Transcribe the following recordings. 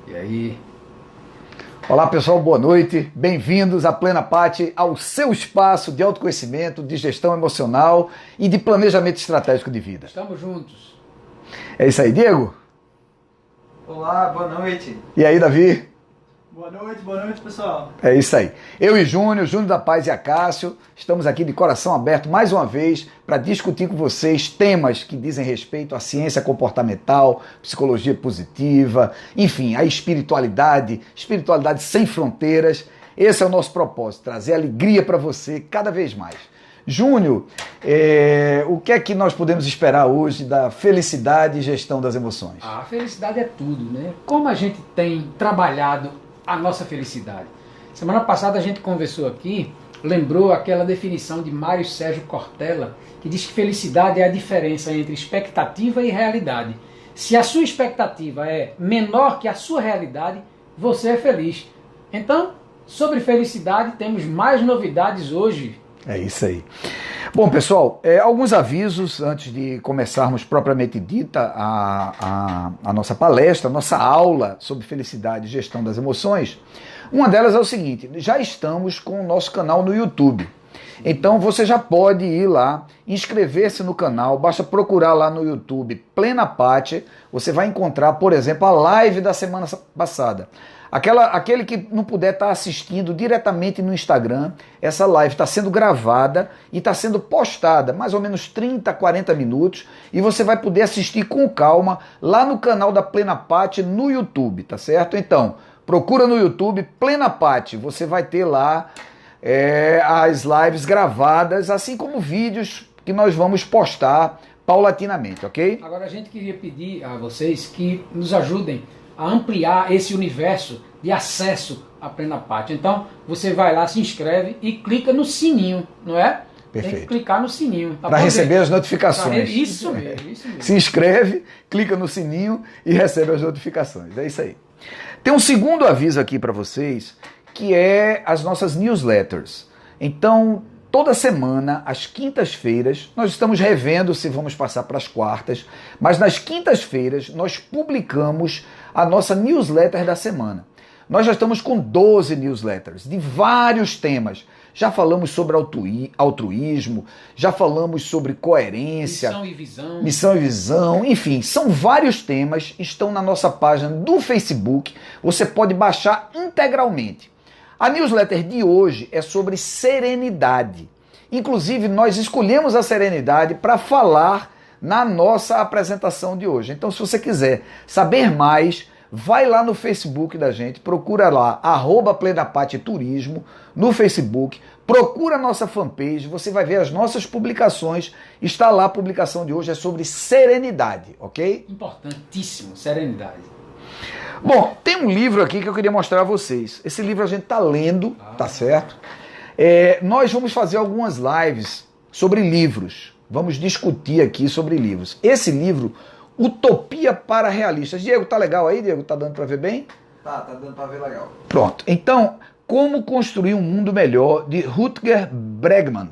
E aí? Olá pessoal, boa noite, bem-vindos à Plena Pátria, ao seu espaço de autoconhecimento, de gestão emocional e de planejamento estratégico de vida. Estamos juntos. É isso aí, Diego? Olá, boa noite. E aí, Davi? Boa noite, pessoal. É isso aí. Eu e Júnior da Paz e Acácio, estamos aqui de coração aberto mais uma vez para discutir com vocês temas que dizem respeito à ciência comportamental, psicologia positiva, enfim, a espiritualidade sem fronteiras. Esse é o nosso propósito, trazer alegria para você cada vez mais. Júnior, o que é que nós podemos esperar hoje da felicidade e gestão das emoções? A felicidade é tudo, né? Como a gente tem trabalhado a nossa felicidade. Semana passada a gente conversou aqui, lembrou aquela definição de Mário Sérgio Cortella, que diz que felicidade é a diferença entre expectativa e realidade. Se a sua expectativa é menor que a sua realidade, você é feliz. Então, sobre felicidade, temos mais novidades hoje. É isso aí. Bom, pessoal, alguns avisos antes de começarmos propriamente dita a nossa palestra, a nossa aula sobre felicidade e gestão das emoções. Uma delas é o seguinte: já estamos com o nosso canal no YouTube. Então você já pode ir lá, inscrever-se no canal, basta procurar lá no YouTube Plena Pátria, você vai encontrar, por exemplo, a live da semana passada. Aquele que não puder estar assistindo diretamente no Instagram, essa live está sendo gravada e está sendo postada, mais ou menos 30, 40 minutos, e você vai poder assistir com calma lá no canal da Plena Pátria no YouTube, tá certo? Então, procura no YouTube Plena Pátria, você vai ter lá as lives gravadas, assim como vídeos que nós vamos postar paulatinamente, ok? Agora a gente queria pedir a vocês que nos ajudem a ampliar esse universo de acesso à Plena Pátria. Então, você vai lá, se inscreve e clica no sininho, não é? Perfeito. Tem que clicar no sininho. Tá para receber as notificações. Isso mesmo, isso mesmo. Se inscreve, clica no sininho e recebe as notificações. É isso aí. Tem um segundo aviso aqui para vocês, que é as nossas newsletters. Então, toda semana, às quintas-feiras, nós estamos revendo se vamos passar para as quartas, mas nas quintas-feiras nós publicamos a nossa newsletter da semana. Nós já estamos com 12 newsletters de vários temas. Já falamos sobre altruísmo, já falamos sobre coerência, missão e visão, enfim, são vários temas, estão na nossa página do Facebook, você pode baixar integralmente. A newsletter de hoje é sobre serenidade. Inclusive, nós escolhemos a serenidade para falar na nossa apresentação de hoje. Então, se você quiser saber mais, vai lá no Facebook da gente, procura lá, @PlenaPátriaTurismo no Facebook, procura a nossa fanpage, você vai ver as nossas publicações, está lá a publicação de hoje, é sobre serenidade, ok? Importantíssimo, serenidade. Bom, tem um livro aqui que eu queria mostrar a vocês. Esse livro a gente está lendo, tá certo? Nós vamos fazer algumas lives sobre livros. Vamos discutir aqui sobre livros. Esse livro, Utopia para Realistas. Diego, tá legal aí, Diego? Tá dando para ver bem? Tá dando para ver legal. Pronto. Então, Como Construir um Mundo Melhor, de Rutger Bregman.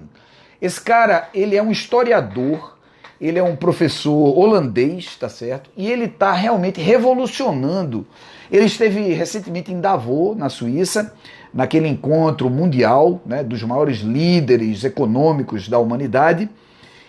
Esse cara, ele é um historiador, ele é um professor holandês, tá certo? E ele está realmente revolucionando. Ele esteve recentemente em Davos, na Suíça, naquele encontro mundial, né, dos maiores líderes econômicos da humanidade.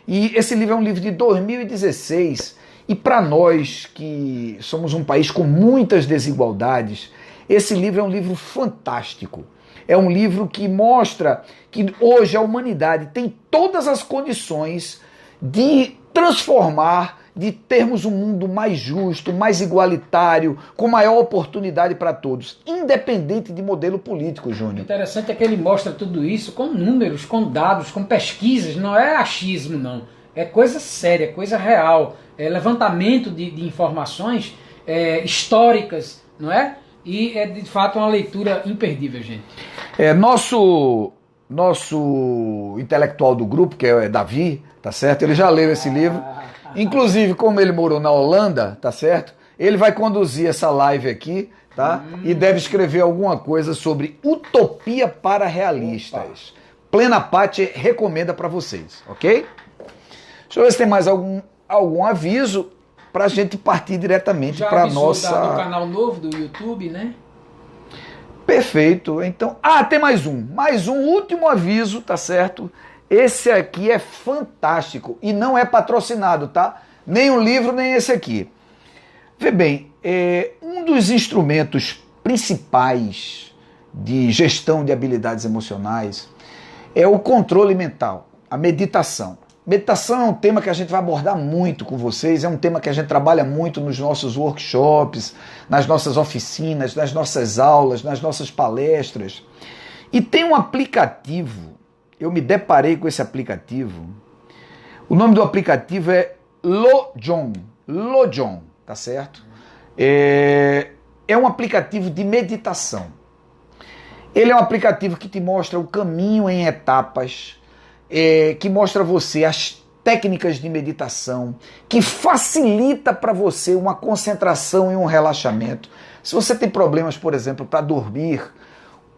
E esse livro é um livro de 2016. E para nós que somos um país com muitas desigualdades, esse livro é um livro fantástico. É um livro que mostra que hoje a humanidade tem todas as condições de transformar, de termos um mundo mais justo, mais igualitário, com maior oportunidade para todos, independente de modelo político, Júnior. O interessante é que ele mostra tudo isso com números, com dados, com pesquisas, não é achismo não, é coisa séria, coisa real, é levantamento de informações históricas, não é? E é de fato uma leitura imperdível, gente. Nosso intelectual do grupo, que é Davi, tá certo? Ele já leu esse livro. Inclusive, como ele morou na Holanda, tá certo? Ele vai conduzir essa live aqui, tá? E deve escrever alguma coisa sobre utopia para realistas. Plena Pátria recomenda para vocês, ok? Deixa eu ver se tem mais algum aviso. para a gente partir diretamente Já para a avisou nossa... do canal novo do YouTube, né? Perfeito. Então, tem mais um último aviso, tá certo? Esse aqui é fantástico e não é patrocinado, tá? Nem o livro, nem esse aqui. Vê bem, um dos instrumentos principais de gestão de habilidades emocionais é o controle mental, a meditação. Meditação é um tema que a gente vai abordar muito com vocês, é um tema que a gente trabalha muito nos nossos workshops, nas nossas oficinas, nas nossas aulas, nas nossas palestras. E tem um aplicativo, eu me deparei com esse aplicativo, o nome do aplicativo é Lojong, tá certo? É um aplicativo de meditação. Ele é um aplicativo que te mostra o caminho em etapas, que mostra a você as técnicas de meditação, que facilita para você uma concentração e um relaxamento. Se você tem problemas, por exemplo, para dormir,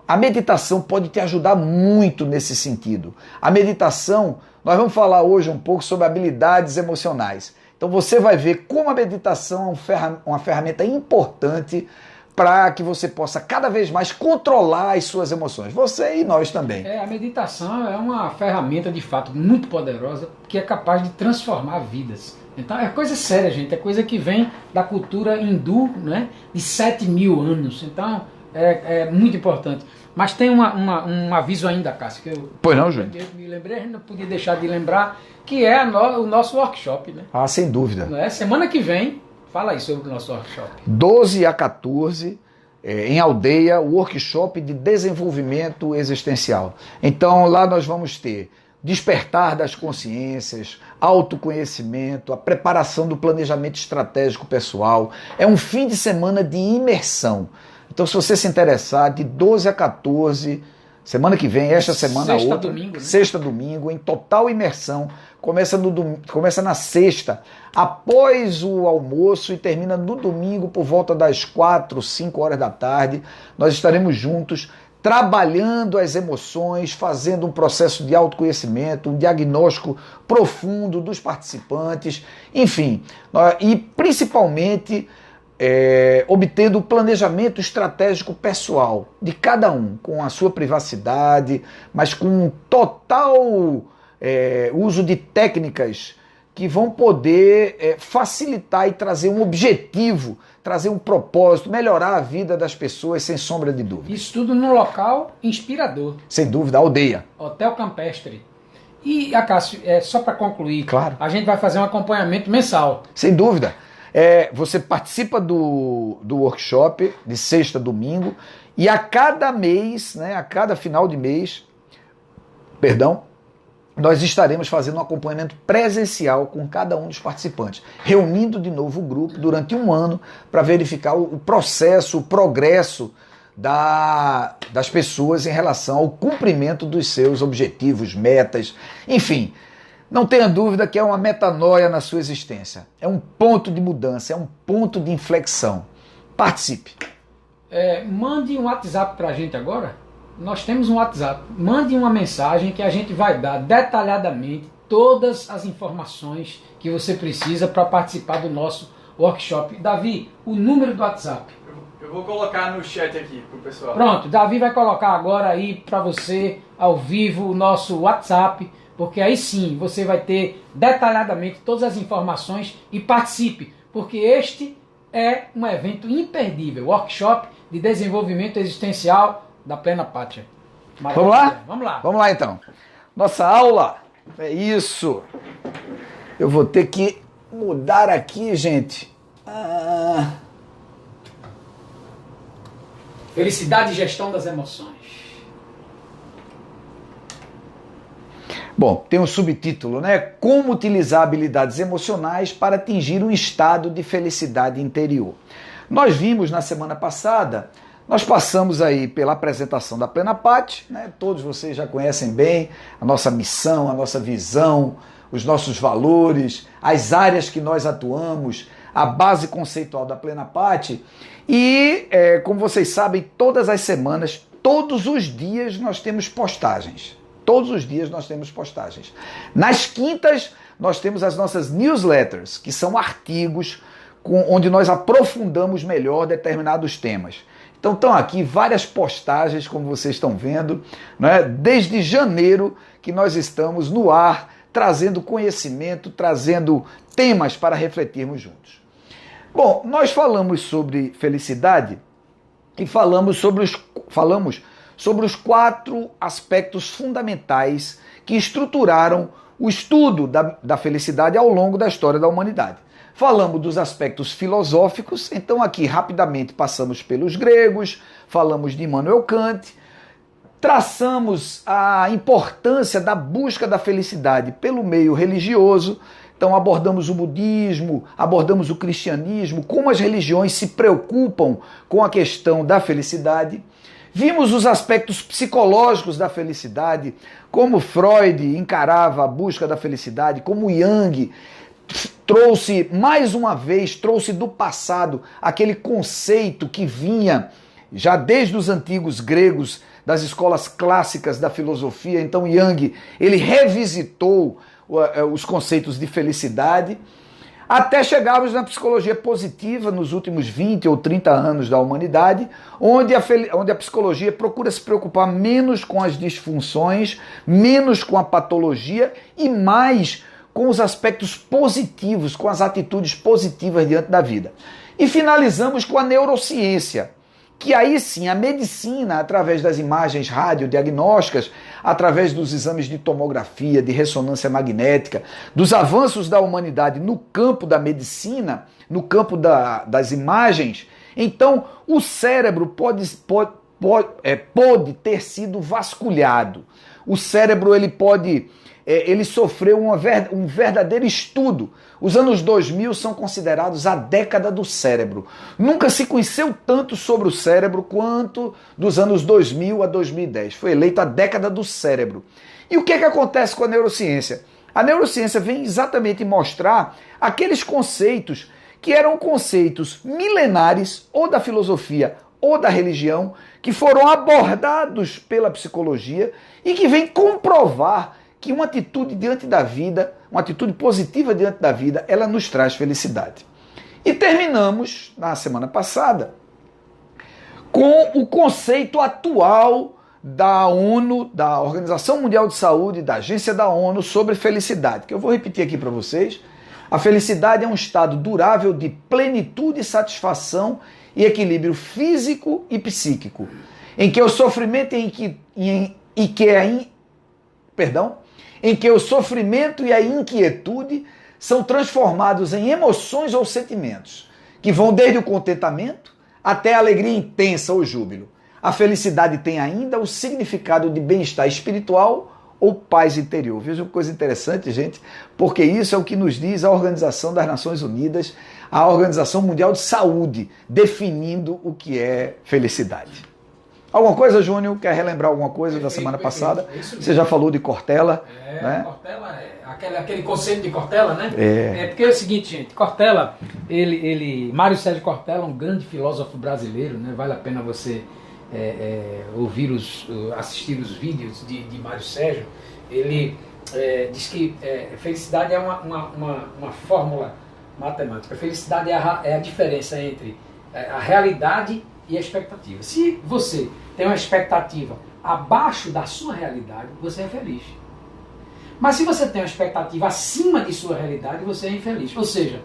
a meditação pode te ajudar muito nesse sentido. A meditação, nós vamos falar hoje um pouco sobre habilidades emocionais. Então você vai ver como a meditação é uma ferramenta importante para que você possa cada vez mais controlar as suas emoções. Você e nós também. A meditação é uma ferramenta de fato muito poderosa que é capaz de transformar vidas. Então é coisa séria, gente. É coisa que vem da cultura hindu, né, de 7.000 anos. Então é muito importante. Mas tem um aviso ainda, Cássio, que pois não, Júnior? Eu me lembrei, a gente não podia deixar de lembrar, que é o nosso workshop, né? Sem dúvida. Não é? Semana que vem, fala aí sobre o nosso workshop. 12 a 14, em Aldeia, o workshop de desenvolvimento existencial. Então lá nós vamos ter despertar das consciências, autoconhecimento, a preparação do planejamento estratégico pessoal. É um fim de semana de imersão. Então, se você se interessar, de 12 a 14, semana que vem, esta semana outra, domingo, né? Sexta, domingo, em total imersão, começa na sexta, após o almoço e termina no domingo por volta das 4, 5 horas da tarde. Nós estaremos juntos, trabalhando as emoções, fazendo um processo de autoconhecimento, um diagnóstico profundo dos participantes, enfim, e principalmente obtendo o planejamento estratégico pessoal de cada um, com a sua privacidade, mas com um total uso de técnicas que vão poder facilitar e trazer um objetivo, trazer um propósito, melhorar a vida das pessoas, sem sombra de dúvida. Isso tudo num local inspirador. Sem dúvida, Aldeia. Hotel Campestre. E, Cássio, só para concluir, claro, a gente vai fazer um acompanhamento mensal. Sem dúvida. Você participa do workshop de sexta a domingo e a cada mês, né, a cada final de mês, nós estaremos fazendo um acompanhamento presencial com cada um dos participantes, reunindo de novo o grupo durante um ano para verificar o processo, o progresso das pessoas em relação ao cumprimento dos seus objetivos, metas, enfim. Não tenha dúvida que é uma metanoia na sua existência. É um ponto de mudança, é um ponto de inflexão. Participe. Mande um WhatsApp para a gente agora. Nós temos um WhatsApp. Mande uma mensagem que a gente vai dar detalhadamente todas as informações que você precisa para participar do nosso workshop. Davi, o número do WhatsApp. Eu vou colocar no chat aqui pro pessoal. Pronto, Davi vai colocar agora aí para você, ao vivo, o nosso WhatsApp, porque aí sim você vai ter detalhadamente todas as informações e participe, porque este é um evento imperdível, workshop de desenvolvimento existencial da Plena Pátria. Vamos lá? Vamos lá. Vamos lá então. Nossa aula é isso. Eu vou ter que mudar aqui, gente. Felicidade e gestão das emoções. Bom, tem um subtítulo, né? Como utilizar habilidades emocionais para atingir um estado de felicidade interior. Nós vimos na semana passada, nós passamos aí pela apresentação da Plena Pátria, né? Todos vocês já conhecem bem a nossa missão, a nossa visão, os nossos valores, as áreas que nós atuamos, a base conceitual da Plena Pátria. E, como vocês sabem, todas as semanas, todos os dias nós temos postagens. Todos os dias nós temos postagens. Nas quintas, nós temos as nossas newsletters, que são artigos onde nós aprofundamos melhor determinados temas. Então estão aqui várias postagens, como vocês estão vendo, né? Desde janeiro que nós estamos no ar, trazendo conhecimento, trazendo temas para refletirmos juntos. Bom, nós falamos sobre felicidade e falamos sobre os 4 aspectos fundamentais que estruturaram o estudo da felicidade ao longo da história da humanidade. Falamos dos aspectos filosóficos, então aqui rapidamente passamos pelos gregos, falamos de Immanuel Kant, traçamos a importância da busca da felicidade pelo meio religioso, então abordamos o budismo, abordamos o cristianismo, como as religiões se preocupam com a questão da felicidade. Vimos os aspectos psicológicos da felicidade, como Freud encarava a busca da felicidade, como Jung trouxe, mais uma vez, trouxe do passado aquele conceito que vinha já desde os antigos gregos, das escolas clássicas da filosofia. Então Jung, ele revisitou os conceitos de felicidade, até chegarmos na psicologia positiva nos últimos 20 ou 30 anos da humanidade, onde a psicologia procura se preocupar menos com as disfunções, menos com a patologia e mais com os aspectos positivos, com as atitudes positivas diante da vida. E finalizamos com a neurociência, que aí sim a medicina, através das imagens radiodiagnósticas, através dos exames de tomografia, de ressonância magnética, dos avanços da humanidade no campo da medicina, no campo das imagens, então o cérebro pode ter sido vasculhado. O cérebro ele sofreu um verdadeiro estudo. Os anos 2000 são considerados a década do cérebro. Nunca se conheceu tanto sobre o cérebro quanto dos anos 2000 a 2010. Foi eleita a década do cérebro. E o que acontece com a neurociência? A neurociência vem exatamente mostrar aqueles conceitos que eram conceitos milenares, ou da filosofia ou da religião, que foram abordados pela psicologia e que vem comprovar que uma atitude diante da vida, uma atitude positiva diante da vida, ela nos traz felicidade. E terminamos, na semana passada, com o conceito atual da ONU, da Organização Mundial de Saúde, da Agência da ONU sobre felicidade, que eu vou repetir aqui para vocês. A felicidade é um estado durável de plenitude, satisfação e equilíbrio físico e psíquico, em que o sofrimento em que o sofrimento e a inquietude são transformados em emoções ou sentimentos, que vão desde o contentamento até a alegria intensa ou júbilo. A felicidade tem ainda o significado de bem-estar espiritual ou paz interior. Veja uma coisa interessante, gente, porque isso é o que nos diz a Organização das Nações Unidas, a Organização Mundial de Saúde, definindo o que é felicidade. Alguma coisa, Júnior? Quer relembrar alguma coisa da semana passada? Você já falou de Cortella. Né? Cortella, aquele conceito de Cortella, né? Porque é o seguinte, gente, Cortella, Mário Sérgio Cortella, um grande filósofo brasileiro, né? Vale a pena você assistir os vídeos de Mário Sérgio. Ele diz que felicidade é uma fórmula matemática. Felicidade é a diferença entre a realidade e a expectativa. Se você tem uma expectativa abaixo da sua realidade, você é feliz. Mas se você tem uma expectativa acima de sua realidade, você é infeliz. Ou seja,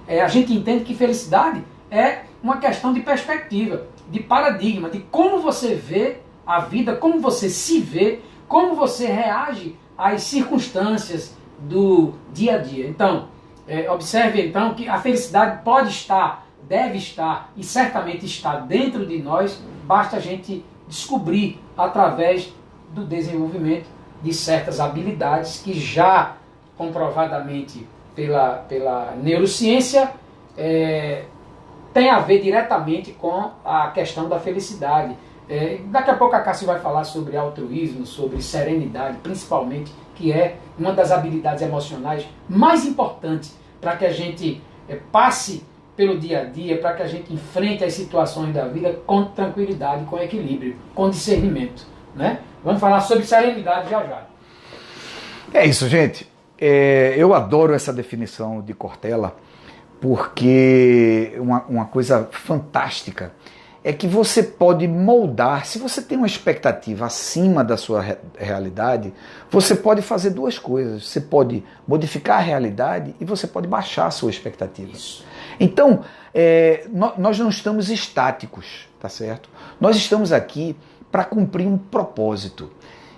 a gente entende que felicidade é uma questão de perspectiva, de paradigma, de como você vê a vida, como você se vê, como você reage às circunstâncias do dia a dia. Então, observe então que a felicidade pode estar, deve estar e certamente está dentro de nós, basta a gente descobrir através do desenvolvimento de certas habilidades que já comprovadamente pela neurociência tem a ver diretamente com a questão da felicidade. Daqui a pouco a Cássia vai falar sobre altruísmo, sobre serenidade, principalmente, que é uma das habilidades emocionais mais importantes para que a gente passe pelo dia a dia, para que a gente enfrente as situações da vida com tranquilidade, com equilíbrio, com discernimento. Né? Vamos falar sobre serenidade já já. É isso, gente. eu adoro essa definição de Cortella, porque uma coisa fantástica é que você pode moldar, se você tem uma expectativa acima da sua realidade, você pode fazer duas coisas. Você pode modificar a realidade e você pode baixar a sua expectativa. Isso. Então, nós não estamos estáticos, tá certo? Nós estamos aqui para cumprir um propósito.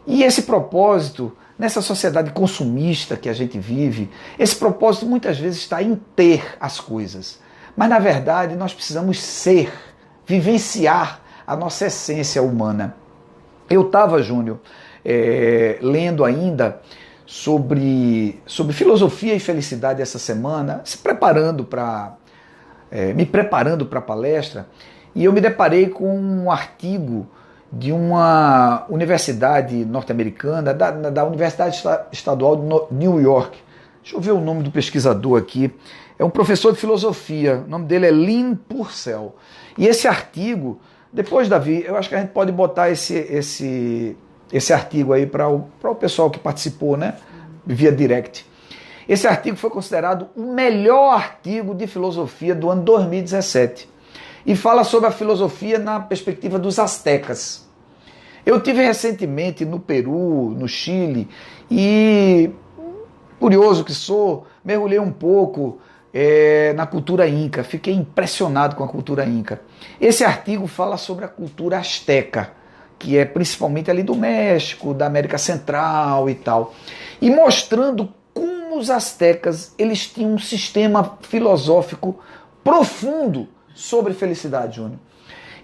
E esse propósito, nessa sociedade consumista que a gente vive, esse propósito muitas vezes está em ter as coisas. Mas, na verdade, nós precisamos ser, vivenciar a nossa essência humana. Eu estava, Júnior, lendo ainda sobre filosofia e felicidade essa semana, me preparando para a palestra, e eu me deparei com um artigo de uma universidade norte-americana, da Universidade Estadual de New York. Deixa eu ver o nome do pesquisador aqui. É um professor de filosofia, o nome dele é Lynn Purcell. E esse artigo, depois, Davi, eu acho que a gente pode botar esse artigo aí para o pessoal que participou, né? Via direct. Esse artigo foi considerado o melhor artigo de filosofia do ano 2017. E fala sobre a filosofia na perspectiva dos astecas. Eu tive recentemente no Peru, no Chile, e, curioso que sou, mergulhei um pouco na cultura inca. Fiquei impressionado com a cultura inca. Esse artigo fala sobre a cultura asteca, que é principalmente ali do México, da América Central e tal. E mostrando como os astecas eles tinham um sistema filosófico profundo sobre felicidade, Júnior.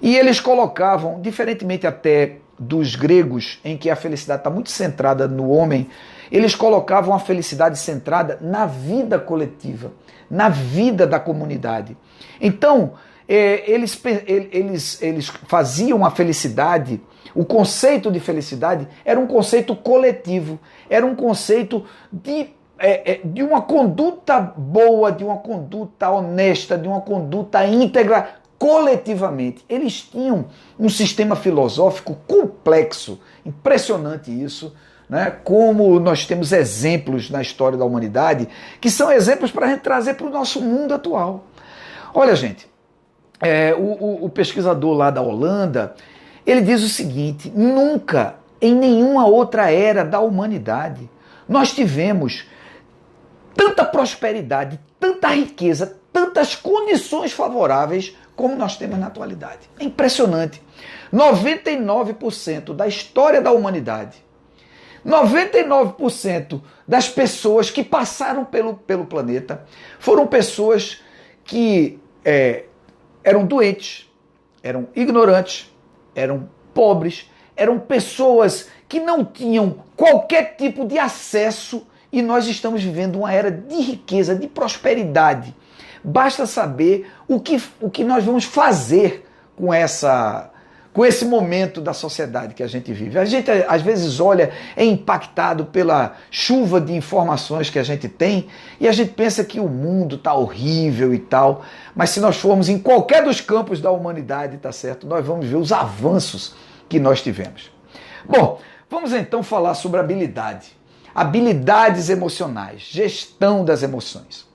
E eles colocavam, diferentemente até dos gregos, em que a felicidade está muito centrada no homem, eles colocavam a felicidade centrada na vida coletiva, na vida da comunidade. Então, eles faziam a felicidade, o conceito de felicidade era um conceito coletivo, era um conceito de uma conduta boa, de uma conduta honesta, de uma conduta íntegra coletivamente. Eles tinham um sistema filosófico complexo, impressionante isso, né? Como nós temos exemplos na história da humanidade, que são exemplos para a gente trazer para o nosso mundo atual. Olha, gente, o pesquisador lá da Holanda, ele diz o seguinte: nunca, em nenhuma outra era da humanidade, nós tivemos tanta prosperidade, tanta riqueza, tantas condições favoráveis como nós temos na atualidade. É impressionante. 99% da história da humanidade, 99% das pessoas que passaram pelo planeta foram pessoas que eram doentes, eram ignorantes, eram pobres, eram pessoas que não tinham qualquer tipo de acesso, e nós estamos vivendo uma era de riqueza, de prosperidade. Basta saber o que nós vamos fazer com esse momento da sociedade que a gente vive. A gente, às vezes, é impactado pela chuva de informações que a gente tem e a gente pensa que o mundo está horrível e tal, mas se nós formos em qualquer dos campos da humanidade, tá certo, nós vamos ver os avanços que nós tivemos. Bom, vamos então falar sobre habilidades emocionais, gestão das emoções.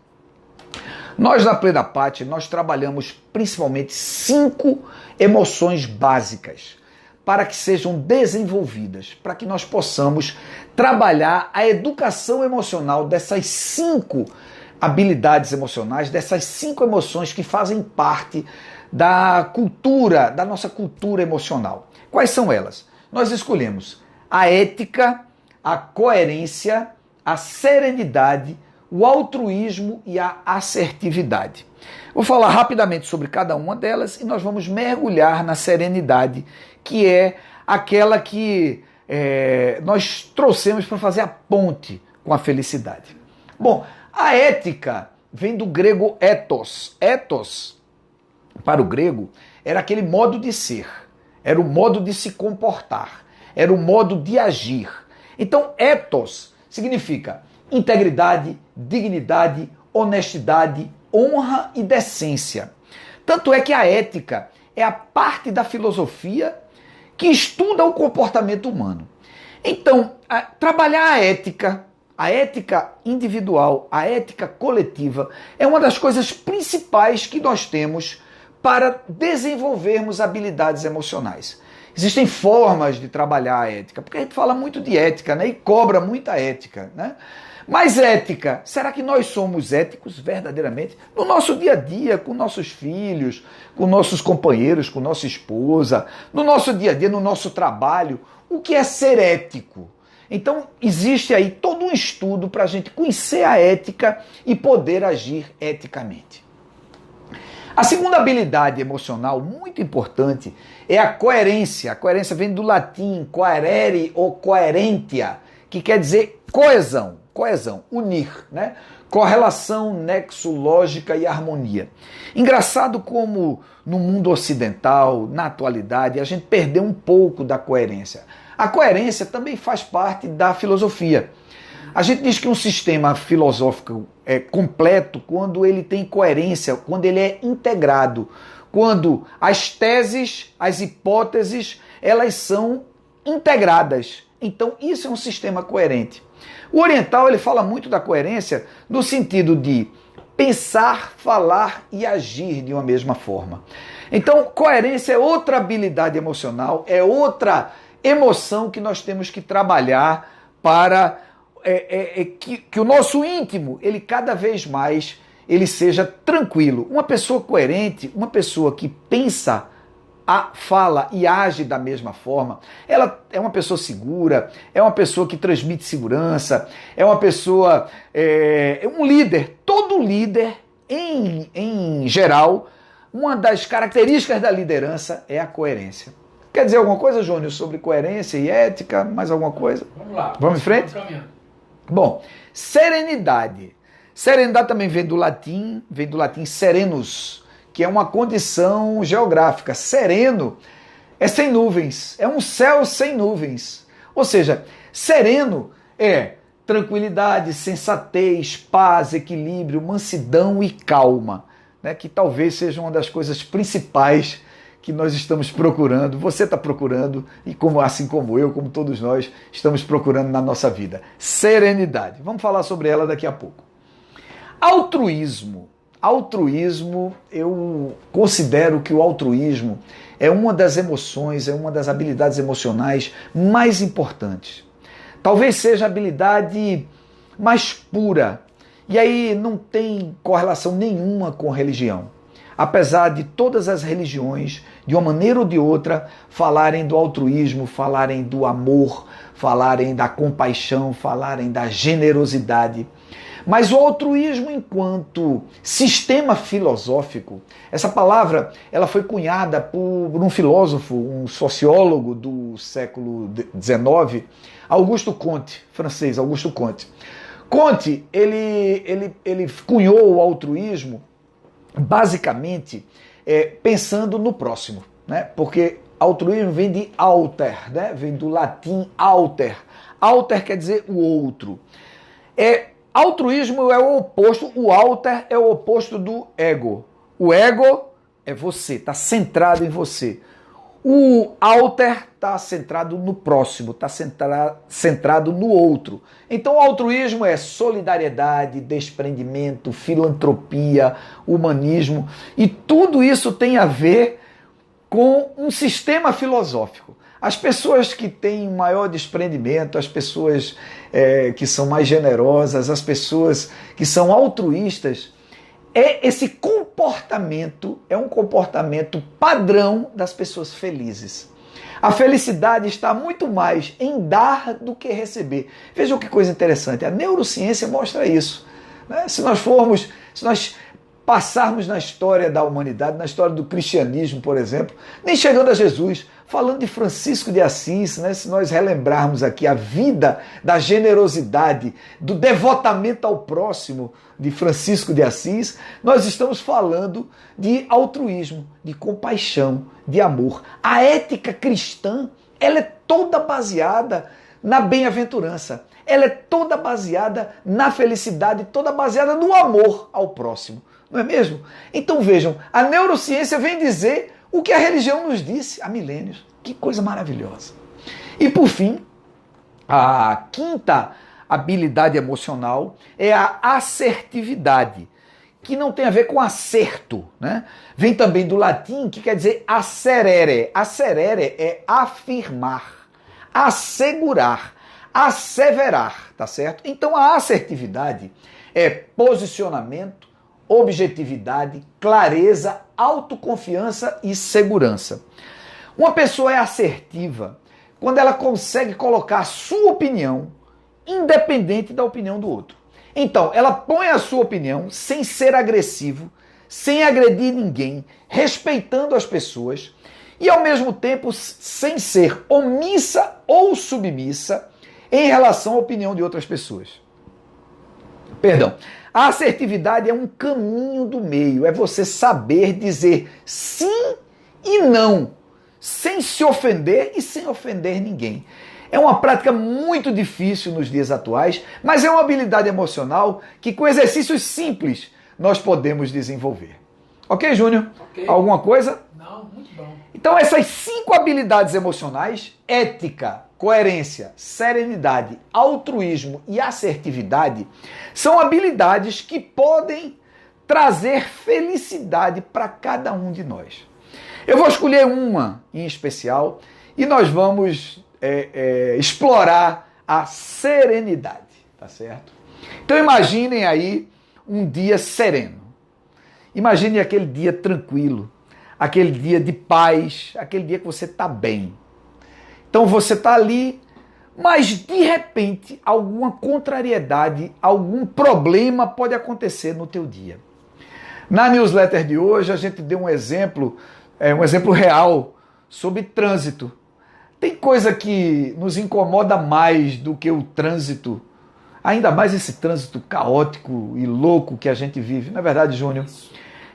Nós na Plenapate, nós trabalhamos principalmente 5 emoções básicas para que sejam desenvolvidas, para que nós possamos trabalhar a educação emocional dessas 5 habilidades emocionais, dessas 5 emoções que fazem parte da cultura, da nossa cultura emocional. Quais são elas? Nós escolhemos a ética, a coerência, a serenidade, o altruísmo e a assertividade. Vou falar rapidamente sobre cada uma delas e nós vamos mergulhar na serenidade, que é aquela que nós trouxemos para fazer a ponte com a felicidade. Bom, a ética vem do grego ethos. Ethos, para o grego, era aquele modo de ser, era o modo de se comportar, era o modo de agir. Então, ethos significa integridade, dignidade, honestidade, honra e decência. Tanto é que a ética é a parte da filosofia que estuda o comportamento humano. Então, trabalhar a ética, a ética individual, a ética coletiva, é uma das coisas principais que nós temos para desenvolvermos habilidades emocionais. Existem formas de trabalhar a ética, porque a gente fala muito de ética, né? E cobra muita ética, né? Mas ética, será que nós somos éticos verdadeiramente? No nosso dia a dia, com nossos filhos, com nossos companheiros, com nossa esposa, no nosso dia a dia, no nosso trabalho, o que é ser ético? Então, existe aí todo um estudo para a gente conhecer a ética e poder agir eticamente. A segunda habilidade emocional muito importante é a coerência. A coerência vem do latim coerere ou coerentia, que quer dizer coesão, unir, né? Correlação, nexo, lógica e harmonia. Engraçado como no mundo ocidental, na atualidade, a gente perdeu um pouco da coerência. A coerência também faz parte da filosofia. A gente diz que um sistema filosófico é completo quando ele tem coerência, quando ele é integrado, quando as teses, as hipóteses, elas são integradas. Então, isso é um sistema coerente. O oriental ele fala muito da coerência no sentido de pensar, falar e agir de uma mesma forma. Então, coerência é outra habilidade emocional, é outra emoção que nós temos que trabalhar para que o nosso íntimo, ele cada vez mais, ele seja tranquilo. Uma pessoa coerente, uma pessoa que pensa, fala e age da mesma forma, ela é uma pessoa segura, é uma pessoa que transmite segurança, é uma pessoa, um líder. Todo líder, em geral, uma das características da liderança é a coerência. Quer dizer alguma coisa, Júnior, sobre coerência e ética? Mais alguma coisa? Vamos lá. Vamos em frente? Bom, serenidade. Serenidade também vem do latim serenus, que é uma condição geográfica. Sereno é sem nuvens, é um céu sem nuvens. Ou seja, sereno é tranquilidade, sensatez, paz, equilíbrio, mansidão e calma, né? Que talvez seja uma das coisas principais que nós estamos procurando, você está procurando, e assim como eu, como todos nós, estamos procurando na nossa vida. Serenidade. Vamos falar sobre ela daqui a pouco. Altruísmo. Altruísmo, eu considero que o altruísmo é uma das emoções, é uma das habilidades emocionais mais importantes. Talvez seja a habilidade mais pura, e aí não tem correlação nenhuma com religião. Apesar de todas as religiões, de uma maneira ou de outra, falarem do altruísmo, falarem do amor, falarem da compaixão, falarem da generosidade. Mas o altruísmo enquanto sistema filosófico, essa palavra ela foi cunhada por um filósofo, um sociólogo do século XIX, Auguste Comte, francês, Auguste Comte. Comte, ele cunhou o altruísmo basicamente pensando no próximo, né? Porque altruísmo vem de alter, né? Vem do latim alter. Alter quer dizer o outro. Altruísmo é o oposto, o alter é o oposto do ego. O ego é você, está centrado em você. O alter está centrado no próximo, está centrado no outro. Então o altruísmo é solidariedade, desprendimento, filantropia, humanismo, e tudo isso tem a ver com um sistema filosófico. As pessoas que têm maior desprendimento, as pessoas que são mais generosas, as pessoas que são altruístas, esse comportamento é um comportamento padrão das pessoas felizes. A felicidade está muito mais em dar do que receber. Vejam que coisa interessante, a neurociência mostra isso, né? Se nós passarmos na história da humanidade, na história do cristianismo, por exemplo, nem chegando a Jesus, falando de Francisco de Assis, né? Se nós relembrarmos aqui a vida da generosidade, do devotamento ao próximo de Francisco de Assis, nós estamos falando de altruísmo, de compaixão, de amor. A ética cristã, ela é toda baseada na bem-aventurança. Ela é toda baseada na felicidade, toda baseada no amor ao próximo. Não é mesmo? Então vejam, a neurociência vem dizer o que a religião nos disse há milênios. Que coisa maravilhosa. E por fim, a quinta habilidade emocional é a assertividade, que não tem a ver com acerto, né? Vem também do latim, que quer dizer asserere. Asserere é afirmar, assegurar, asseverar, tá certo? Então a assertividade é posicionamento, objetividade, clareza, autoconfiança e segurança. Uma pessoa é assertiva quando ela consegue colocar a sua opinião independente da opinião do outro. Então, ela põe a sua opinião sem ser agressivo, sem agredir ninguém, respeitando as pessoas e, ao mesmo tempo, sem ser omissa ou submissa em relação à opinião de outras pessoas. Perdão. A assertividade é um caminho do meio, é você saber dizer sim e não, sem se ofender e sem ofender ninguém. É uma prática muito difícil nos dias atuais, mas é uma habilidade emocional que com exercícios simples nós podemos desenvolver. Ok, Júnior? Ok. Alguma coisa? Não, muito bom. Então essas 5 habilidades emocionais, ética, coerência, serenidade, altruísmo e assertividade, são habilidades que podem trazer felicidade para cada um de nós. Eu vou escolher uma em especial e nós vamos explorar a serenidade, tá certo? Então imaginem aí um dia sereno. Imagine aquele dia tranquilo, aquele dia de paz, aquele dia que você está bem. Então você está ali, mas de repente alguma contrariedade, algum problema pode acontecer no teu dia. Na newsletter de hoje a gente deu um exemplo real sobre trânsito. Tem coisa que nos incomoda mais do que o trânsito, ainda mais esse trânsito caótico e louco que a gente vive, não é verdade, Júnior?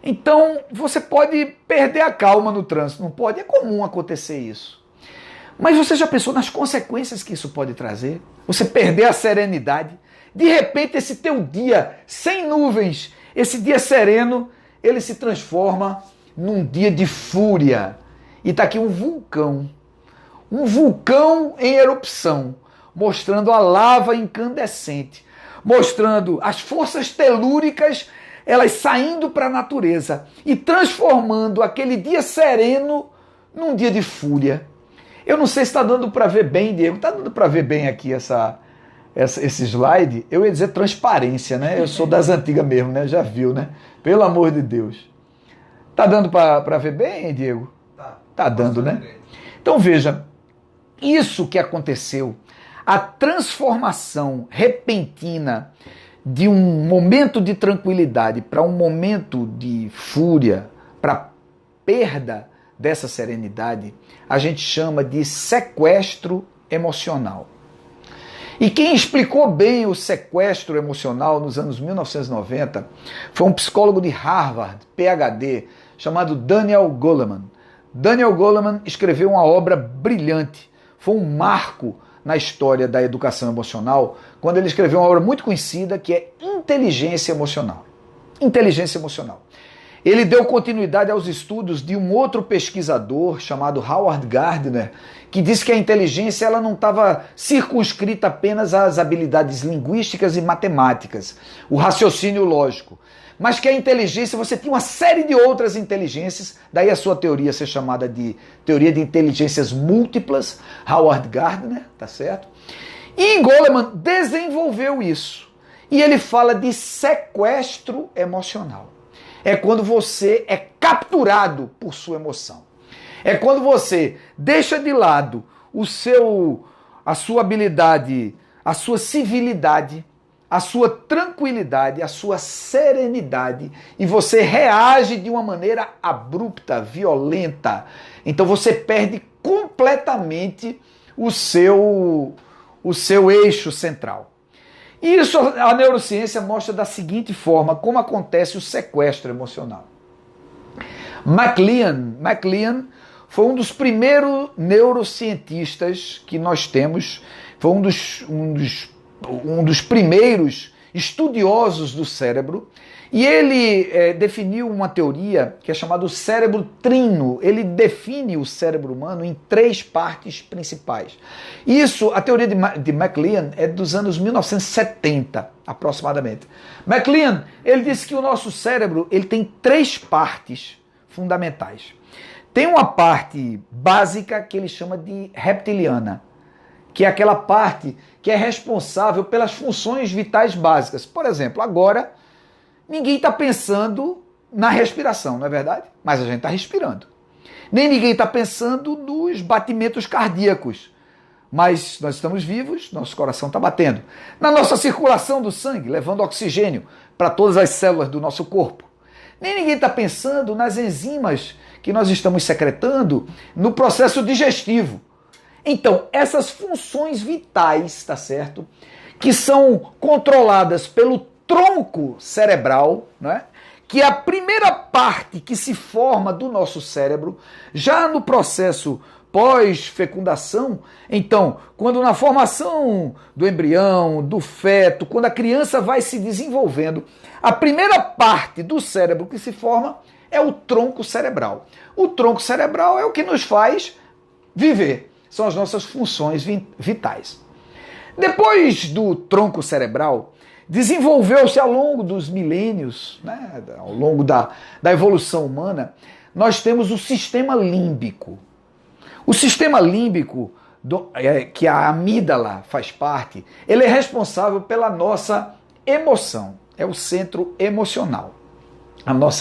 Então, você pode perder a calma no trânsito, não pode? É comum acontecer isso. Mas você já pensou nas consequências que isso pode trazer? Você perder a serenidade? De repente, esse teu dia sem nuvens, esse dia sereno, ele se transforma num dia de fúria. E está aqui um vulcão em erupção, mostrando a lava incandescente, mostrando as forças telúricas, elas saindo para a natureza e transformando aquele dia sereno num dia de fúria. Eu não sei se está dando para ver bem, Diego. Está dando para ver bem aqui esse slide? Eu ia dizer transparência, né? Eu sou das antigas mesmo, né? Já viu, né? Pelo amor de Deus. Está dando para ver bem, Diego? Tá dando, né? Então veja, isso que aconteceu, a transformação repentina de um momento de tranquilidade para um momento de fúria, para perda dessa serenidade, a gente chama de sequestro emocional. E quem explicou bem o sequestro emocional nos anos 1990 foi um psicólogo de Harvard, PhD, chamado Daniel Goleman. Daniel Goleman escreveu uma obra brilhante, foi um marco na história da educação emocional, quando ele escreveu uma obra muito conhecida que é Inteligência Emocional. Inteligência Emocional. Ele deu continuidade aos estudos de um outro pesquisador chamado Howard Gardner, que disse que a inteligência ela não estava circunscrita apenas às habilidades linguísticas e matemáticas, o raciocínio lógico, mas que a inteligência, você tinha uma série de outras inteligências, daí a sua teoria ser chamada de teoria de inteligências múltiplas, Howard Gardner, tá certo? E Goleman desenvolveu isso. E ele fala de sequestro emocional. É quando você é capturado por sua emoção. É quando você deixa de lado a sua habilidade, a sua civilidade, a sua tranquilidade, a sua serenidade, e você reage de uma maneira abrupta, violenta. Então você perde completamente o seu eixo central. E isso a neurociência mostra da seguinte forma como acontece o sequestro emocional. McLean foi um dos primeiros neurocientistas que nós temos, foi um dos primeiros estudiosos do cérebro, E ele definiu uma teoria que é chamada o cérebro trino. Ele define o cérebro humano em 3 partes principais. Isso, a teoria de MacLean é dos anos 1970, aproximadamente. MacLean, ele disse que o nosso cérebro ele tem 3 partes fundamentais. Tem uma parte básica que ele chama de reptiliana, que é aquela parte que é responsável pelas funções vitais básicas. Por exemplo, agora ninguém está pensando na respiração, não é verdade? Mas a gente está respirando. Nem ninguém está pensando nos batimentos cardíacos. Mas nós estamos vivos, nosso coração está batendo. Na nossa circulação do sangue, levando oxigênio para todas as células do nosso corpo. Nem ninguém está pensando nas enzimas que nós estamos secretando no processo digestivo. Então, essas funções vitais, tá certo? Que são controladas pelo tronco cerebral, né? Que é a primeira parte que se forma do nosso cérebro, já no processo pós-fecundação. Então, quando na formação do embrião, do feto, quando a criança vai se desenvolvendo, a primeira parte do cérebro que se forma é o tronco cerebral. O tronco cerebral é o que nos faz viver, são as nossas funções vitais. Depois do tronco cerebral, desenvolveu-se ao longo dos milênios, né, ao longo da evolução humana, nós temos o sistema límbico. O sistema límbico, que a amígdala faz parte, ele é responsável pela nossa emoção. É o centro emocional.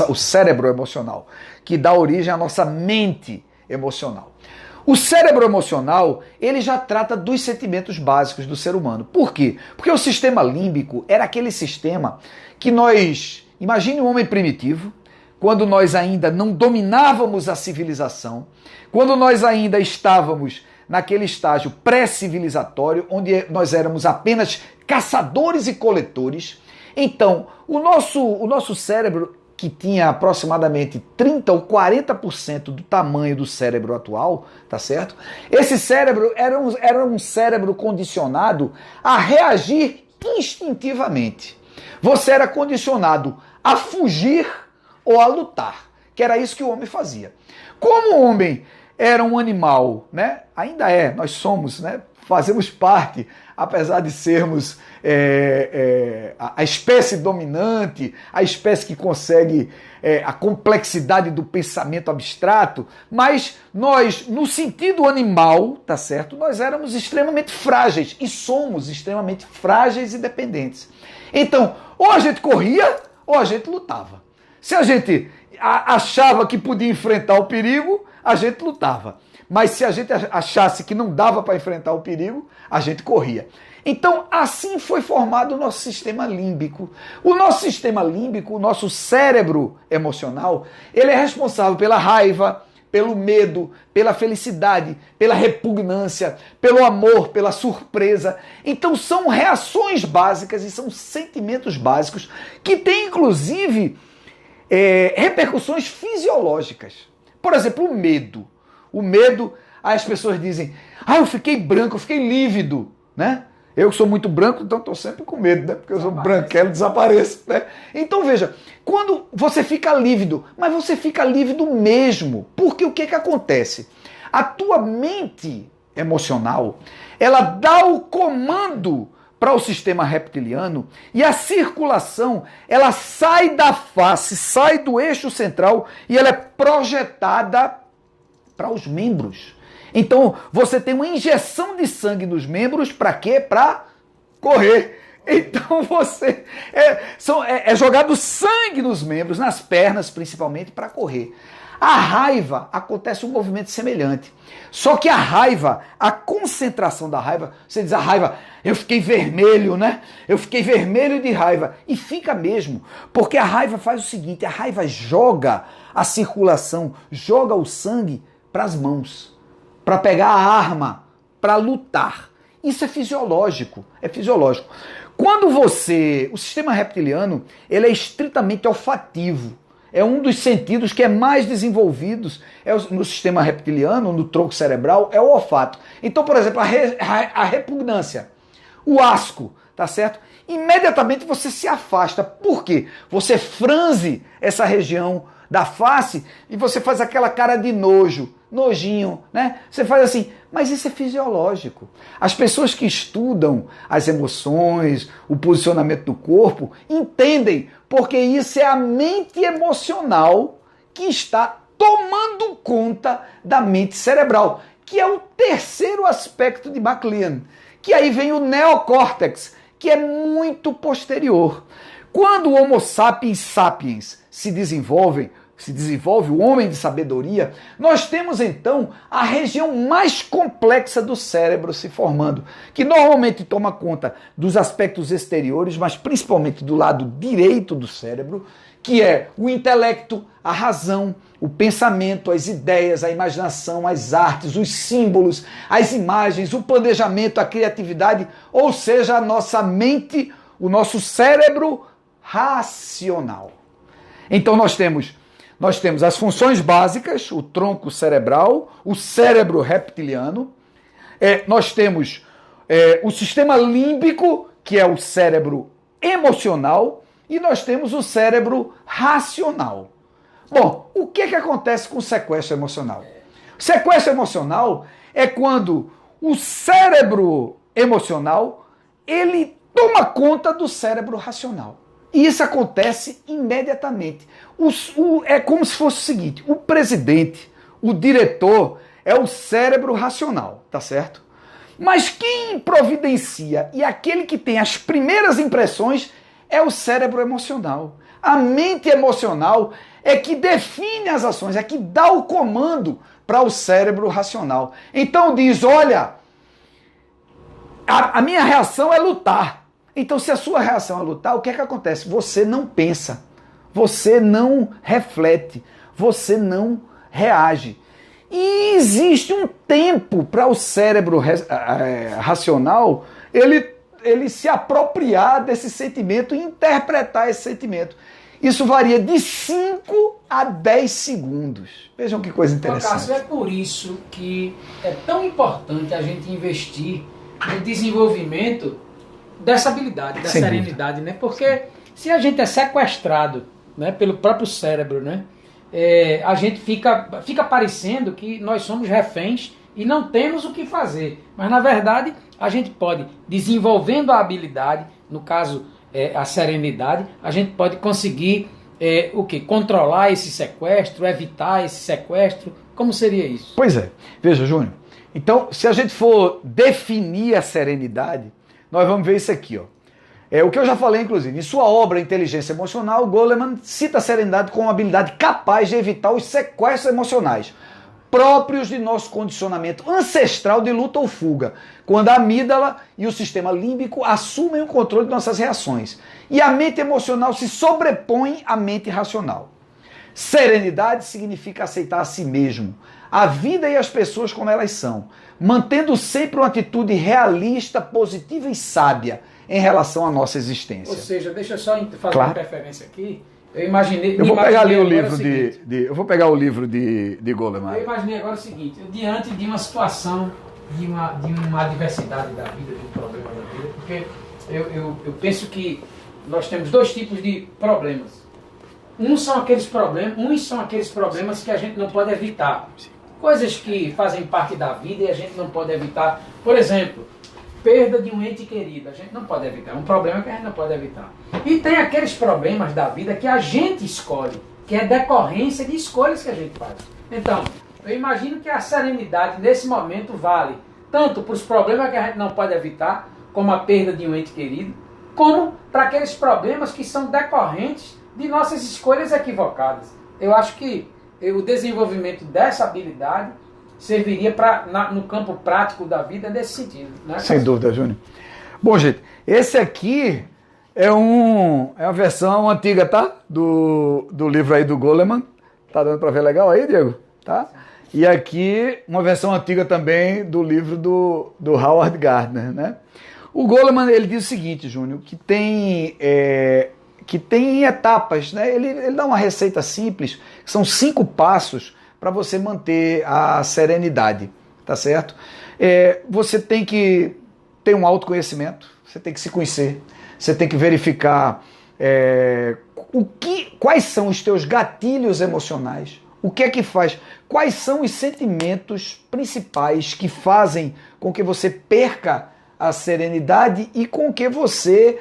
O cérebro emocional, que dá origem à nossa mente emocional. O cérebro emocional, ele já trata dos sentimentos básicos do ser humano. Por quê? Porque o sistema límbico era aquele sistema que imagine um homem primitivo, quando nós ainda não dominávamos a civilização, quando nós ainda estávamos naquele estágio pré-civilizatório, onde nós éramos apenas caçadores e coletores. Então, o nosso cérebro, que tinha aproximadamente 30 ou 40% do tamanho do cérebro atual, tá certo? Esse cérebro era um cérebro condicionado a reagir instintivamente. Você era condicionado a fugir ou a lutar, que era isso que o homem fazia. Como o homem era um animal, né? Ainda é, nós somos, né? Fazemos parte, apesar de sermos a espécie dominante, a espécie que consegue a complexidade do pensamento abstrato, mas nós, no sentido animal, tá certo? Nós éramos extremamente frágeis e somos extremamente frágeis e dependentes. Então, ou a gente corria ou a gente lutava. Se a gente achava que podia enfrentar o perigo, a gente lutava. Mas se a gente achasse que não dava para enfrentar o perigo, a gente corria. Então, assim foi formado o nosso sistema límbico. O nosso sistema límbico, o nosso cérebro emocional, ele é responsável pela raiva, pelo medo, pela felicidade, pela repugnância, pelo amor, pela surpresa. Então, são reações básicas e são sentimentos básicos que têm, inclusive, repercussões fisiológicas. Por exemplo, o medo. O medo, as pessoas dizem, eu fiquei branco, eu fiquei lívido, né? Eu sou muito branco, então estou sempre com medo, né? Porque eu sou branquelo, desapareço, né? Então veja, quando você fica lívido, mas você fica lívido mesmo, porque o que acontece? A tua mente emocional, ela dá o comando para o sistema reptiliano e a circulação, ela sai da face, sai do eixo central e ela é projetada para os membros. Então, você tem uma injeção de sangue nos membros, para quê? Para correr. Então, você é jogado sangue nos membros, nas pernas principalmente, para correr. A raiva, acontece um movimento semelhante. Só que a raiva, a concentração da raiva, você diz a raiva, eu fiquei vermelho, né? Eu fiquei vermelho de raiva. E fica mesmo, porque a raiva faz o seguinte, a raiva joga a circulação, joga o sangue para as mãos, para pegar a arma, para lutar. Isso é fisiológico, é fisiológico. Quando o sistema reptiliano, ele é estritamente olfativo. É um dos sentidos que é mais desenvolvidos no sistema reptiliano, no tronco cerebral, é o olfato. Então, por exemplo, a repugnância, o asco, tá certo? imediatamente você se afasta. Por quê? Você franze essa região da face e você faz aquela cara de nojo, nojinho, né? Você faz assim, mas isso é fisiológico. As pessoas que estudam as emoções, o posicionamento do corpo, entendem, porque isso é a mente emocional que está tomando conta da mente cerebral, que é o terceiro aspecto de McLean, que aí vem o neocórtex, que é muito posterior. Quando o Homo sapiens sapiens se desenvolve o homem de sabedoria, nós temos então a região mais complexa do cérebro se formando, que normalmente toma conta dos aspectos exteriores, mas principalmente do lado direito do cérebro, que é o intelecto, a razão, o pensamento, as ideias, a imaginação, as artes, os símbolos, as imagens, o planejamento, a criatividade, ou seja, a nossa mente, o nosso cérebro racional. Então nós temos as funções básicas, o tronco cerebral, o cérebro reptiliano, nós temos o sistema límbico, que é o cérebro emocional, e nós temos o cérebro racional. Bom, o que acontece com o sequestro emocional? O sequestro emocional é quando o cérebro emocional ele toma conta do cérebro racional. E isso acontece imediatamente. É como se fosse o seguinte: o presidente, o diretor, é o cérebro racional, tá certo? Mas quem providencia e aquele que tem as primeiras impressões é o cérebro emocional. A mente emocional é que define as ações, é que dá o comando para o cérebro racional. Então diz, olha, a minha reação é lutar. Então se a sua reação é lutar, o que é que acontece? Você não pensa, você não reflete, você não reage. E existe um tempo para o cérebro racional ele se apropriar desse sentimento e interpretar esse sentimento. Isso varia de 5 a 10 segundos. Vejam que coisa interessante. Cássio, é por isso que é tão importante a gente investir no desenvolvimento dessa habilidade, da serenidade, né? Porque se a gente é sequestrado, né, pelo próprio cérebro, né, a gente fica parecendo que nós somos reféns e não temos o que fazer. Mas, na verdade, a gente pode, desenvolvendo a habilidade, no caso, a serenidade, a gente pode conseguir controlar esse sequestro, evitar esse sequestro. Como seria isso? Pois é. Veja, Júnior. Então, se a gente for definir a serenidade, nós vamos ver isso aqui, ó. O que eu já falei, inclusive, em sua obra Inteligência Emocional, Goleman cita a serenidade como uma habilidade capaz de evitar os sequestros emocionais próprios de nosso condicionamento ancestral de luta ou fuga, quando a amígdala e o sistema límbico assumem o controle de nossas reações e a mente emocional se sobrepõe à mente racional. Serenidade significa aceitar a si mesmo, a vida e as pessoas como elas são, mantendo sempre uma atitude realista, positiva e sábia em relação à nossa existência. Ou seja, deixa eu só fazer Claro. uma referência aqui. Eu vou pegar ali o livro eu vou pegar o livro de Goleman. Eu imaginei agora o seguinte: diante de uma situação, de uma adversidade da vida, de um problema da vida, porque eu penso que nós temos dois tipos de problemas. Uns são aqueles problemas que a gente não pode evitar. Coisas que fazem parte da vida e a gente não pode evitar. Por exemplo, perda de um ente querido, a gente não pode evitar. É um problema que a gente não pode evitar. E tem aqueles problemas da vida que a gente escolhe, que é decorrência de escolhas que a gente faz. Então, eu imagino que a serenidade nesse momento vale tanto para os problemas que a gente não pode evitar, como a perda de um ente querido, como para aqueles problemas que são decorrentes de nossas escolhas equivocadas. Eu acho que o desenvolvimento dessa habilidade serviria no campo prático da vida nesse sentido. Né? Sem dúvida, Júnior. Bom, gente, esse aqui é uma versão antiga, tá? Do livro aí do Goleman. Tá dando para ver legal aí, Diego? Tá? E aqui uma versão antiga também do livro do Howard Gardner, né? O Goleman, ele diz o seguinte, Júnior, que tem etapas, né? Ele dá uma receita simples, que são 5 passos para você manter a serenidade, tá certo? Você tem que ter um autoconhecimento, você tem que se conhecer, você tem que verificar quais são os teus gatilhos emocionais, o que é que faz, quais são os sentimentos principais que fazem com que você perca a serenidade e com que você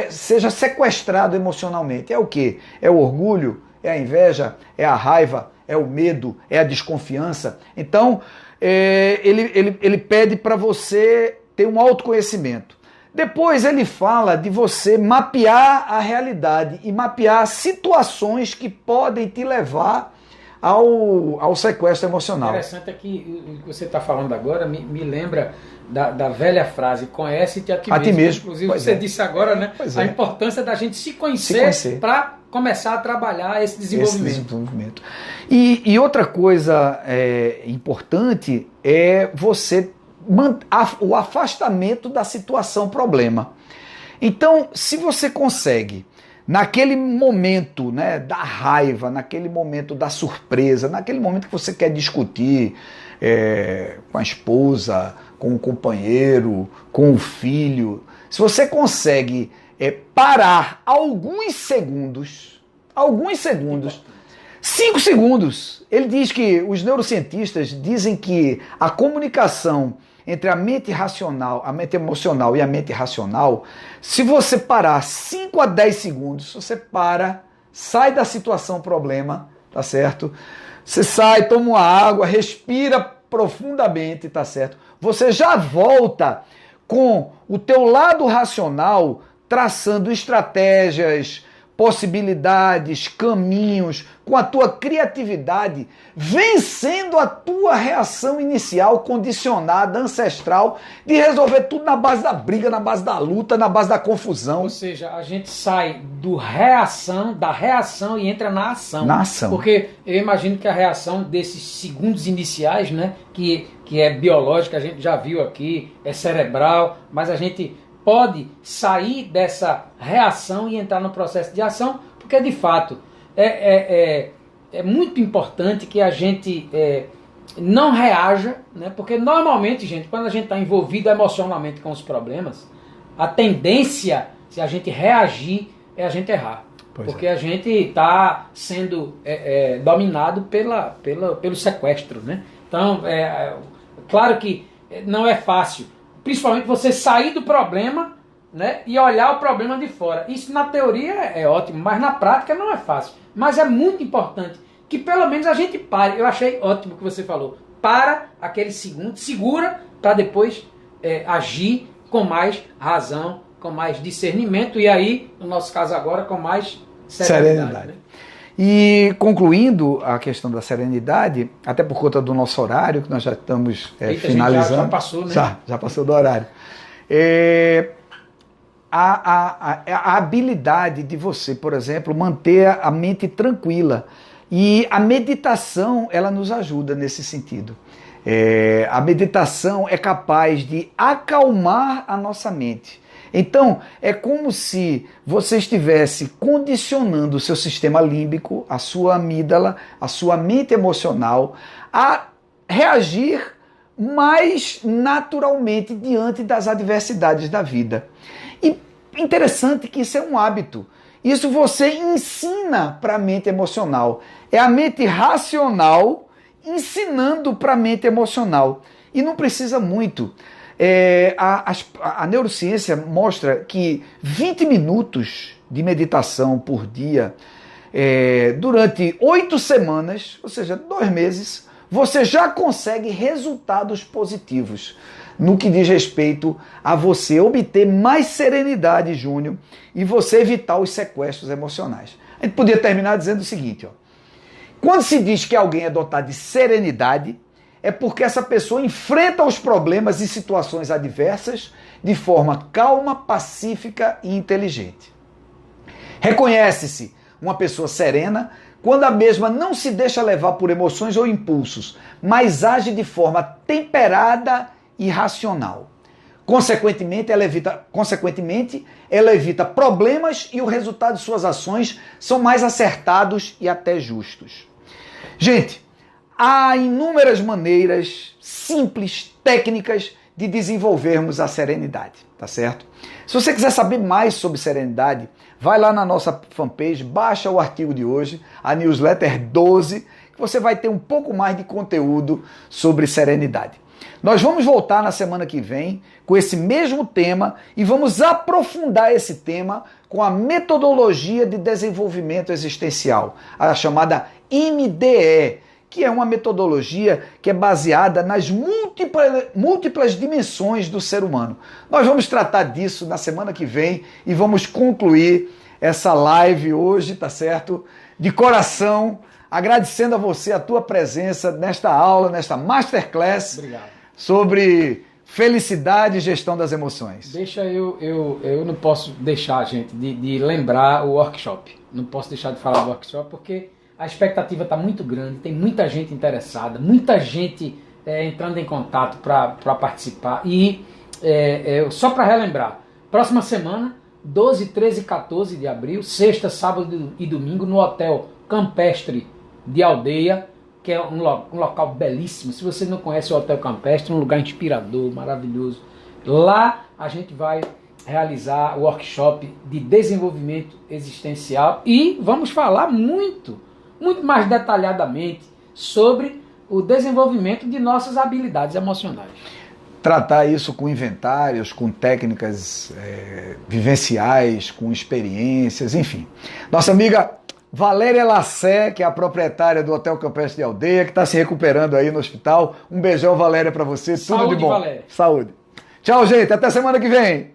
seja sequestrado emocionalmente. É o quê? É o orgulho? É a inveja? É a raiva? É o medo? É a desconfiança? Então, ele pede para você ter um autoconhecimento. Depois ele fala de você mapear a realidade e mapear situações que podem te levar ao sequestro emocional. Interessante é que o que você está falando agora me lembra da velha frase, conhece-te a ti mesmo. Inclusive você disse agora, né? A importância da gente se conhecer para começar a trabalhar esse desenvolvimento. E outra coisa importante é você o afastamento da situação problema. Então, se você consegue, naquele momento, né, da raiva, naquele momento da surpresa, naquele momento que você quer discutir com a esposa, com o companheiro, com o filho, se você consegue parar alguns segundos, 5 segundos, ele diz que os neurocientistas dizem que a comunicação entre a mente racional, a mente emocional e a mente racional, se você parar 5 a 10 segundos, você sai da situação problema, tá certo? Você sai, toma uma água, respira profundamente, tá certo? Você já volta com o teu lado racional traçando estratégias, possibilidades, caminhos, com a tua criatividade, vencendo a tua reação inicial, condicionada, ancestral, de resolver tudo na base da briga, na base da luta, na base da confusão. Ou seja, a gente sai da reação e entra na ação. Na ação. Porque eu imagino que a reação desses segundos iniciais, né, que é biológica, a gente já viu aqui, é cerebral, mas a gente pode sair dessa reação e entrar no processo de ação, porque de fato é muito importante que a gente não reaja, né? Porque normalmente, gente, quando a gente está envolvido emocionalmente com os problemas, a tendência, se a gente reagir, é a gente errar. Porque a gente está sendo dominado pelo sequestro, né? Então, claro que não é fácil, principalmente você sair do problema, né, e olhar o problema de fora. Isso na teoria é ótimo, mas na prática não é fácil. Mas é muito importante que pelo menos a gente pare. Eu achei ótimo o que você falou. Para aquele segundo, segura para depois agir com mais razão, com mais discernimento e aí, no nosso caso agora, com mais serenidade. Né? E concluindo a questão da serenidade, até por conta do nosso horário, que nós já estamos finalizando. Já passou, né? Já passou do horário. A habilidade de você, por exemplo, manter a mente tranquila. E a meditação, ela nos ajuda nesse sentido. A meditação é capaz de acalmar a nossa mente. Então, é como se você estivesse condicionando o seu sistema límbico, a sua amígdala, a sua mente emocional, a reagir mais naturalmente diante das adversidades da vida. E interessante que isso é um hábito. Isso você ensina para a mente emocional. É a mente racional ensinando para a mente emocional. E não precisa muito. A neurociência mostra que 20 minutos de meditação por dia, durante 8 semanas, ou seja, 2 meses, você já consegue resultados positivos no que diz respeito a você obter mais serenidade, Júnior, e você evitar os sequestros emocionais. A gente podia terminar dizendo o seguinte, ó. Quando se diz que alguém é dotado de serenidade, é porque essa pessoa enfrenta os problemas e situações adversas de forma calma, pacífica e inteligente. Reconhece-se uma pessoa serena quando a mesma não se deixa levar por emoções ou impulsos, mas age de forma temperada e racional. Consequentemente, ela evita problemas e o resultado de suas ações são mais acertados e até justos. Gente, há inúmeras maneiras simples, técnicas, de desenvolvermos a serenidade, tá certo? Se você quiser saber mais sobre serenidade, vai lá na nossa fanpage, baixa o artigo de hoje, a newsletter 12, que você vai ter um pouco mais de conteúdo sobre serenidade. Nós vamos voltar na semana que vem com esse mesmo tema e vamos aprofundar esse tema com a metodologia de desenvolvimento existencial, a chamada MDE, que é uma metodologia que é baseada nas múltiplas dimensões do ser humano. Nós vamos tratar disso na semana que vem e vamos concluir essa live hoje, tá certo? De coração, agradecendo a você a tua presença nesta aula, nesta masterclass. Obrigado. Sobre felicidade e gestão das emoções. Eu não posso deixar, gente, de lembrar o workshop. Não posso deixar de falar do workshop porque a expectativa está muito grande, tem muita gente interessada, muita gente entrando em contato para participar. E só para relembrar, próxima semana, 12, 13 e 14 de abril, sexta, sábado e domingo, no Hotel Campestre de Aldeia, que é um local belíssimo. Se você não conhece o Hotel Campestre, um lugar inspirador, maravilhoso. Lá a gente vai realizar o workshop de desenvolvimento existencial e vamos falar muito mais detalhadamente sobre o desenvolvimento de nossas habilidades emocionais. Tratar isso com inventários, com técnicas vivenciais, com experiências, enfim. Nossa amiga Valéria Lassé, que é a proprietária do Hotel Campestre de Aldeia, que está se recuperando aí no hospital. Um beijão, Valéria, para você. Tudo Saúde, de bom. Valéria. Saúde. Tchau, gente. Até semana que vem.